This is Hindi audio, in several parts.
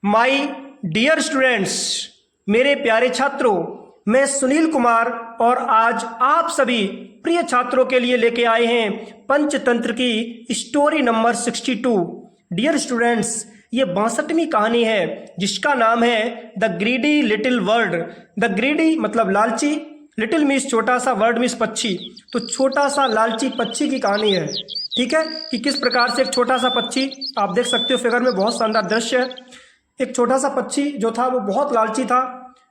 माय डियर स्टूडेंट्स, मेरे प्यारे छात्रों, मैं सुनील कुमार और आज आप सभी प्रिय छात्रों के लिए लेके आए हैं पंचतंत्र की स्टोरी नंबर 62। डियर स्टूडेंट्स, ये 62वीं कहानी है जिसका नाम है the greedy little word. The greedy मतलब लालची, लिटिल मीन्स छोटा सा, वर्ड मीन्स पक्षी। तो छोटा सा लालची पक्षी की कहानी है। ठीक है कि किस प्रकार से एक छोटा सा पक्षी, आप देख सकते हो फिगर में, बहुत शानदार दृश्य है। एक छोटा सा पक्षी जो था वो बहुत लालची था।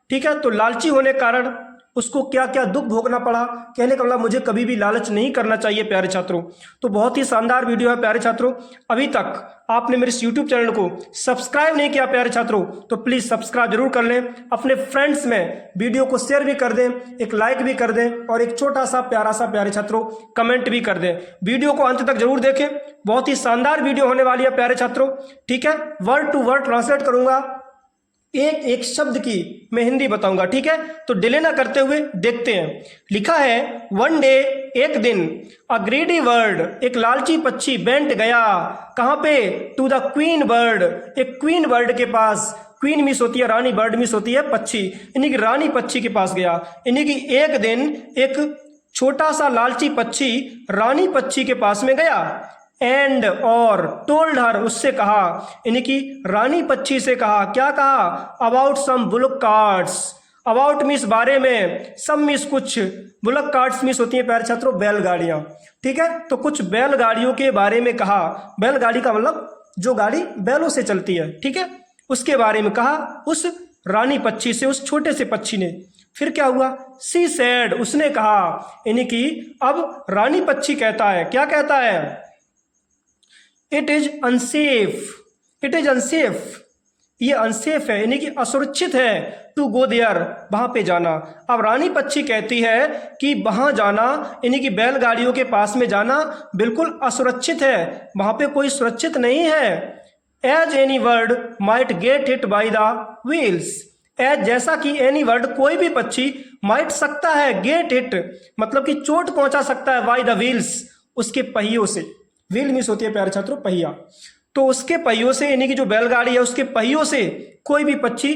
ठीक है, तो लालची होने के कारण उसको क्या क्या दुख भोगना पड़ा। कहने का मतलब मुझे कभी भी लालच नहीं करना चाहिए प्यारे छात्रों। तो बहुत ही शानदार वीडियो है प्यारे छात्रों। अभी तक आपने मेरे इस यूट्यूब चैनल को सब्सक्राइब नहीं किया प्यारे छात्रों, तो प्लीज सब्सक्राइब जरूर कर लें। अपने फ्रेंड्स में वीडियो को शेयर भी कर दें, एक लाइक भी कर दें और एक छोटा सा प्यारा सा प्यारे छात्रों कमेंट भी कर दें। वीडियो को अंत तक जरूर देखें, बहुत ही शानदार वीडियो होने वाली है प्यारे छात्रों। ठीक है, वर्ड टू वर्ड ट्रांसलेट करूंगा, एक एक शब्द की मैं हिंदी बताऊंगा। ठीक है, तो डिले ना करते हुए देखते हैं। लिखा है, वन डे, एक दिन, अ ग्रीडी बर्ड, एक लालची पक्षी, बेंट गया, कहां पे, टू द क्वीन बर्ड, एक क्वीन बर्ड के पास। क्वीन मिस होती है रानी, बर्ड मिस होती है पक्षी, इन्हीं की रानी पक्षी के पास गया। इन्हीं की एक दिन एक छोटा सा लालची पक्षी रानी पक्षी के पास में गया। एंड और टोल्ड हर, उससे कहा, यानी कि रानी पक्षी से कहा, क्या कहा, about some bullock carts. About means बारे में, सम मीन्स कुछ, बुलक कार्ट्स मीन्स होती है प्यारे छात्रों बैलगाड़ियां। ठीक है, तो कुछ बैलगाड़ियों के बारे में कहा। बैलगाड़ी का मतलब जो गाड़ी बैलों से चलती है। ठीक है, उसके बारे में कहा उस रानी पक्षी से, उस छोटे से पक्षी ने। फिर क्या हुआ, सी सेड, उसने कहा, यानी कि अब रानी पक्षी कहता है, क्या कहता है, it is unsafe, it is unsafe, ये अनसेफ है यानी कि असुरक्षित है, टू गो देयर, वहां पे जाना। अब रानी पक्षी कहती है कि वहां जाना यानी कि बैलगाड़ियों के पास में जाना बिल्कुल असुरक्षित है, वहां पे कोई सुरक्षित नहीं है। As any word might get hit by the wheels, as जैसा कि एनी वर्ड कोई भी पक्षी, माइट सकता है, गेट हिट मतलब कि चोट पहुंचा सकता है, बाई द व्हील्स उसके पहियों से। व्हील मिस होती है प्यारे छात्रों पहिया, तो उसके पहियों से यानी कि जो बैलगाड़ी है उसके पहियों से कोई भी पक्षी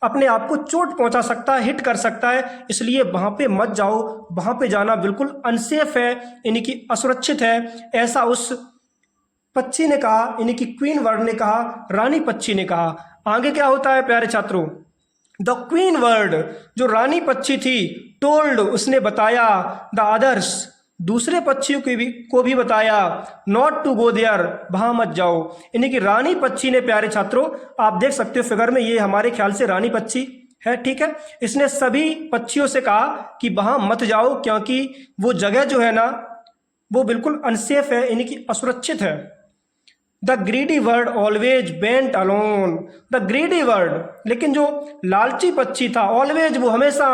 अपने आप को चोट पहुंचा सकता है, हिट कर सकता है, इसलिए वहां पे मत जाओ, वहां पे जाना बिल्कुल अनसेफ है यानी कि असुरक्षित है, ऐसा उस पक्षी ने कहा, यानी कि क्वीन बर्ड ने कहा, रानी पक्षी ने कहा। आगे क्या होता है प्यारे छात्रों, द क्वीन बर्ड, जो रानी पक्षी थी, टोल्ड, उसने बताया, द अदर्स, दूसरे पक्षियों को भी बताया, नॉट टू गो देयर, वहां मत जाओ। यानी कि रानी पक्षी ने प्यारे छात्रों, आप देख सकते हो फिगर में, ये हमारे ख्याल से रानी पक्षी है। ठीक है, इसने सभी पक्षियों से कहा कि वहां मत जाओ क्योंकि वो जगह जो है ना वो बिल्कुल अनसेफ है यानी कि असुरक्षित है। The greedy word always bent alone, the greedy word, लेकिन जो लालची पक्षी था, ऑलवेज वो हमेशा,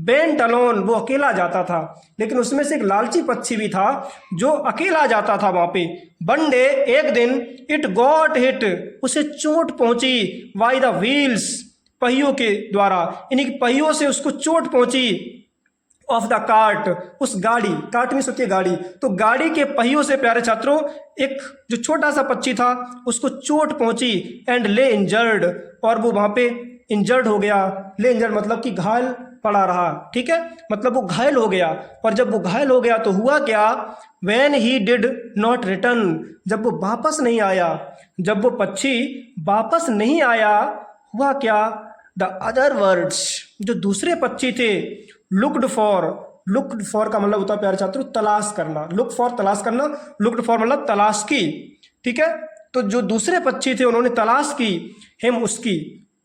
बेंट अलोन वो अकेला जाता था। लेकिन उसमें से एक लालची पक्षी भी था जो अकेला जाता था वहां पे। वन डे, एक दिन, इट गॉट हिट, उसे चोट पहुंची, बाय द व्हील्स, पहियों के द्वारा, यानी कि पहियों से उसको चोट पहुंची, ऑफ द कार्ट, उस गाड़ी, कार्ट में होती है गाड़ी, तो गाड़ी के पहियों से प्यारे छात्रों एक जो छोटा सा पक्षी था उसको चोट पहुंची। एंड ले इंजर्ड, और वो वहां पे इंजर्ड हो गया। ले इंजर्ड मतलब कि घायल पड़ा रहा। ठीक है, मतलब वो घायल हो गया। और जब वो घायल हो गया तो हुआ क्या, when he did not return, जब वो वापस नहीं आया, जब वो पक्षी वापस नहीं आया, हुआ क्या, द अदर वर्ड्स, जो दूसरे पक्षी थे, लुक्ड फॉर, लुक्ड फॉर का मतलब होता है प्यारे छात्रों तलाश करना, लुक फॉर तलाश करना, लुक्ड फॉर मतलब तलाश की। ठीक है, तो जो दूसरे पक्षी थे उन्होंने तलाश की, हिम उसकी,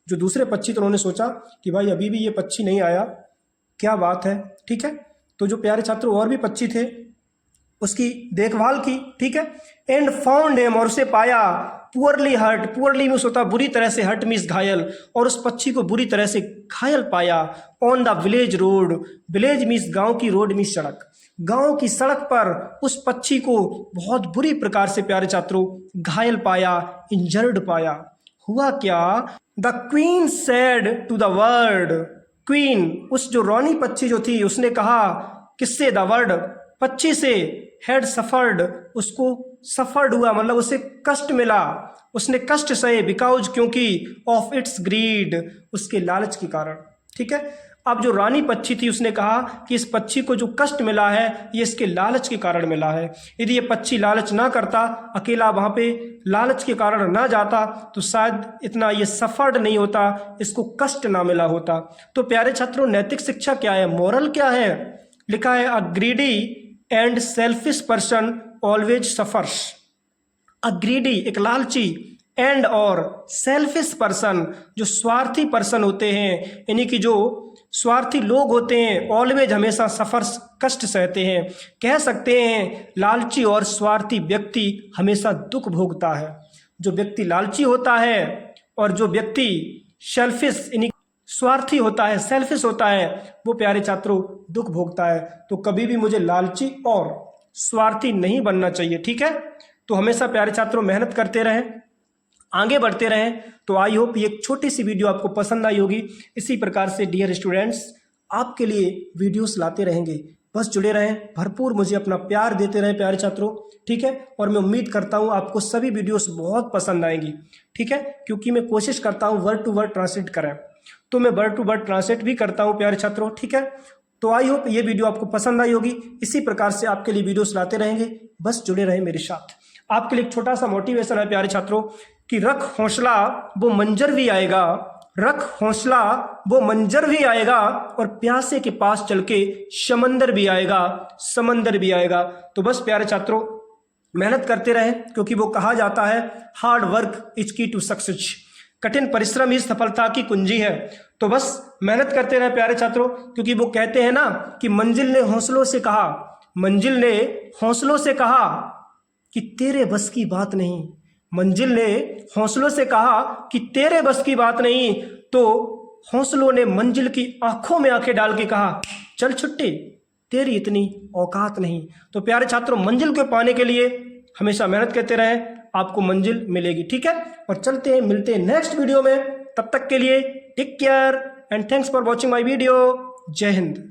जो दूसरे पक्षी, तो उन्होंने सोचा कि भाई अभी भी ये पक्षी नहीं आया, क्या बात है। ठीक है, तो जो प्यारे छात्रों और भी पक्षी थे उसकी देखभाल की। ठीक है, एंड फाउंड हिम, और उसे पाया, पुअरली हर्ट, पुअरली मीन्स होता बुरी तरह से, हर्ट मीन्स घायल, और उस पक्षी को बुरी तरह से घायल पाया। On the village road, village means गांव की, रोड मीन्स सड़क, गांव की सड़क पर उस पक्षी को बहुत बुरी प्रकार से प्यारे छात्रों घायल पाया, इंजर्ड पाया। हुआ क्या, the queen said to the word, queen उस जो रानी पक्षी जो थी उसने कहा, किससे, द वर्ड पक्षी से, हैड सफर्ड उसको सफर्ड हुआ, मतलब उसे कष्ट मिला, उसने कष्ट सहे, बिकॉज क्योंकि ऑफ इट्स ग्रीड, उसके लालच के कारण। ठीक है, अब जो रानी पक्षी थी उसने कहा कि इस पक्षी को जो कष्ट मिला है ये इसके लालच के कारण मिला है। यदि ये पक्षी लालच ना करता, अकेला वहाँ पे लालच के कारण ना जाता, तो शायद इतना ये सफर्ड नहीं होता, इसको कष्ट ना मिला होता। तो प्यारे छात्रों, नैतिक शिक्षा क्या है, मोरल क्या है? लिखा है, a greedy and selfish person always suffers. A greedy, एक लालची, एंड और सेल्फिश पर्सन, जो स्वार्थी पर्सन होते हैं, यानी कि जो स्वार्थी लोग होते हैं, ऑलवेज, हमेशा, सफर्स, कष्ट सहते हैं। कह सकते हैं लालची और स्वार्थी व्यक्ति हमेशा दुख भोगता है। जो व्यक्ति लालची होता है और जो व्यक्ति सेल्फिश यानी स्वार्थी होता है, सेल्फिश होता है, वो प्यारे छात्रों दुख भोगता है। तो कभी भी मुझे लालची और स्वार्थी नहीं बनना चाहिए। ठीक है, तो हमेशा प्यारे छात्रों मेहनत करते रहें, आगे बढ़ते रहें। तो आई होप ये एक छोटी सी वीडियो आपको पसंद आई होगी। इसी प्रकार से डियर स्टूडेंट्स आपके लिए वीडियोस लाते रहेंगे, बस जुड़े रहें, भरपूर मुझे अपना प्यार देते रहें प्यारे छात्रों। ठीक है, और मैं उम्मीद करता हूँ आपको सभी वीडियोस बहुत पसंद आएंगी। ठीक है, क्योंकि मैं कोशिश करता हूँ वर्ड टू वर्ड ट्रांसलेट करें, तो मैं वर्ड टू वर्ड ट्रांसलेट भी करता हूँ प्यारे छात्रों। ठीक है, तो आई होप ये वीडियो आपको पसंद आई होगी। इसी प्रकार से आपके लिए वीडियोस लाते रहेंगे, बस जुड़े रहें मेरे साथ। आपके लिए एक छोटा सा मोटिवेशन है प्यारे छात्रों कि रख हौसला वो मंजर भी आएगा, रख हौसला वो मंजर भी आएगा, और प्यासे के पास चल के समंदर भी आएगा, समंदर भी आएगा। तो बस प्यारे छात्रों मेहनत करते रहें, क्योंकि वो कहा जाता है हार्ड वर्क इज की टू सक्सेस, कठिन परिश्रम ही सफलता की कुंजी है। तो बस मेहनत करते रहें प्यारे छात्रों, क्योंकि वो कहते हैं ना कि मंजिल ने हौसलों से कहा, मंजिल ने हौसलों से कहा कि तेरे बस की बात नहीं, मंजिल ने हौसलों से कहा कि तेरे बस की बात नहीं, तो हौसलों ने मंजिल की आंखों में आंखें डाल के कहा चल छुट्टी, तेरी इतनी औकात नहीं। तो प्यारे छात्रों मंजिल को पाने के लिए हमेशा मेहनत करते रहें, आपको मंजिल मिलेगी। ठीक है, और चलते हैं, मिलते हैं नेक्स्ट वीडियो में। तब तक के लिए take care and thanks for watching my video. जय हिंद।